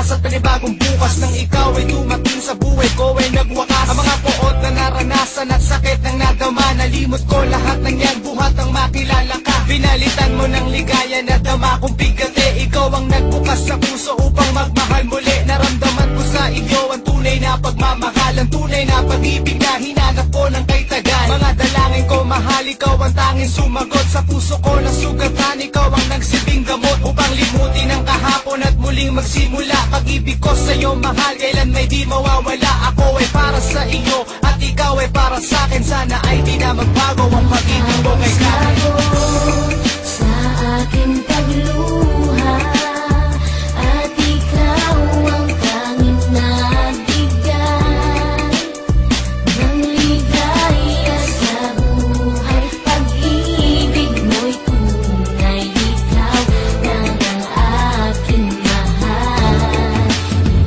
pag-asa at panibagong bukas. Nang ikaw ay dumating sa buhay ko ay nagwakas. Ang mga poot na naranasan at sakit ng nadama, nalimot ko lahat ng yan, buhat ang makilala ka. Binalitan mo ng ligaya na dama kong bigate. Ikaw ang nagbukas sa puso upang magmahal muli. Naramdaman ko sa iyo ang tunay na pagmamahal, ang tunay na pag-ibig na hinanap ko ng kay tagal. Mga dalangin ko mahal, ikaw ang tanging sumagot. Sa puso ko na sugatan, ikaw ang nagsilbing gamot upang limutin ang kahapon at muling magsimula. Pag-ibig ko sa'yo mahal, kailan may di mawawala. Ako ay para sa iyo at ikaw ay para sa akin. Sana ay di na magbago ang pag-ibig mo kay Karen. Sa aking pagluha at ikaw ang tanging nagbigay ng ligaya sa buhay. Pag-ibig mo'y tunay, ikaw lang ang aking mahal.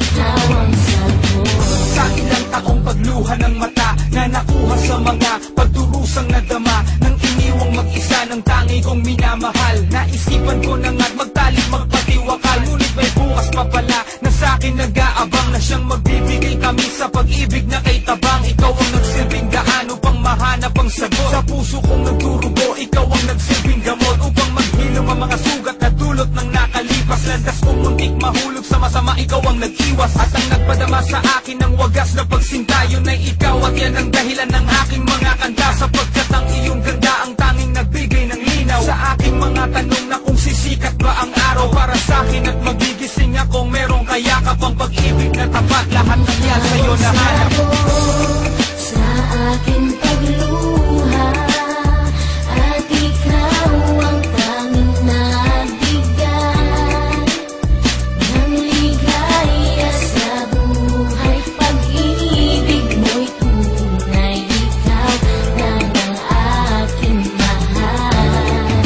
Ikaw ang sagot. Sa ilang taong pagluha ng mata na nakuha sa mga pagturusang nadama, nang iniwang mag-isa ng tangi kong minamahal. Naisipan ko na nga't magtalik magpatiwakal, ngunit may bukas pa pala na sa'kin nag-aabang, na siyang magbibigay kami sa pag-ibig na kay tabang. Ikaw ang nagsilbing daan upang mahanap ang sagot. Sa puso kong nagdurugo, ikaw ang nagsilbing gamot upang maghilom ang mga sugat na dulot ng nakalipas. Landas kong muntik mahulog sa masama, ikaw ang nag-iwas at ang nagpadama sa akin ng wagas na pagsinta. Yun ay ikaw at yan ang dahilan ng aking mga kanta, sapagkat ang iyong ganda ang tanging nagbigay ng linaw sa aking mga tanong na kung sisikat ba ang araw para sa akin at magigising akong merong kayakap ang pag-ibig na tapat. Lahat ng yan sa'yo nahanap. Sa aking pagluha at ikaw ang tanging nagbigay ng ligaya sa buhay. Pag-ibig mo'y tunay, ikaw lang ang aking mahal.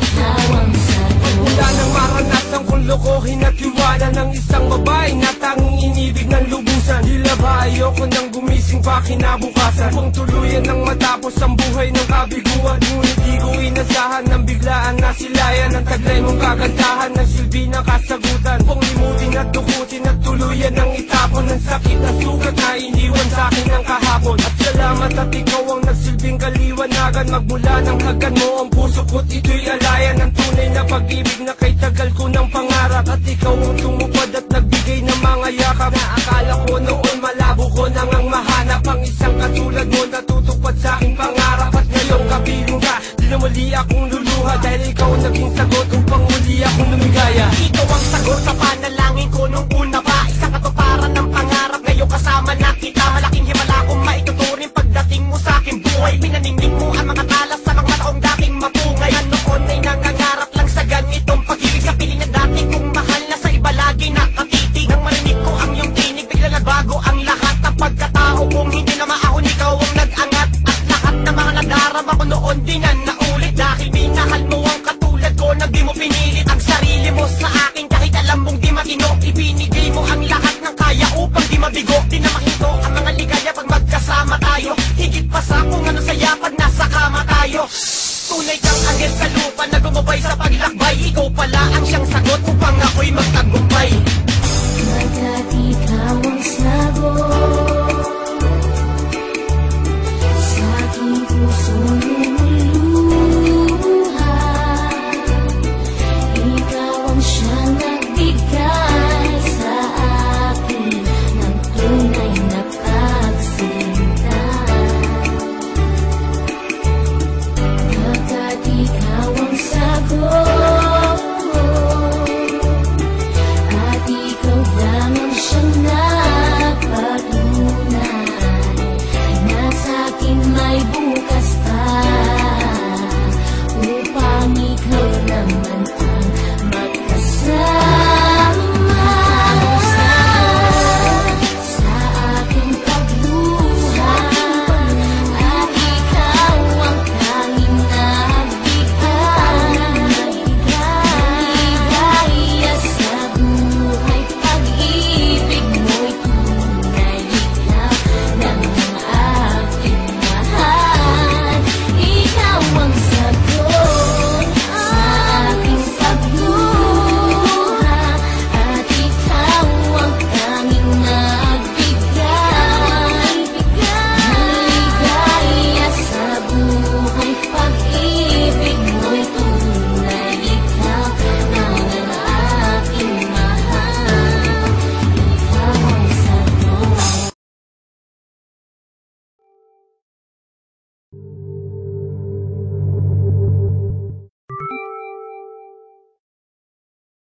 Ikaw ang sagot. Wala nang maranasan kung lokohin at iwanan ng isang babae na tanging inibig ng lubusan. Tila ba ayoko nang gumising pa kinabukasan, kung tuluyan nang matapos ang buhay ng kabiguan. Ngunit di ko inasahan ng biglaan na silayan ang taglay mong kagandahan ng silbi ng kasagutan. Kung limutin at dukutin at tuluyan ng itapon ng sakit at sugat na iniwan sa akin ng kahapon. At salamat at ikaw ang nagsilbing kaliwanagan. Magmula ng hagan mo ang puso ko't ito'y alayan ng tunay na pag-ibig na kay tagal ko ng pangarap. At ikaw ang tumupad at nagbigay ng mga yakap na akala ko noon malabo ko nang ang mahanap ang isang katulad mo na tutupad sa aking pangarap. At ngayong kapiling ka, di na muli akong luluha dahil ikaw ang naging sagot upang muli akong lumigaya. Ikaw ang sagot sa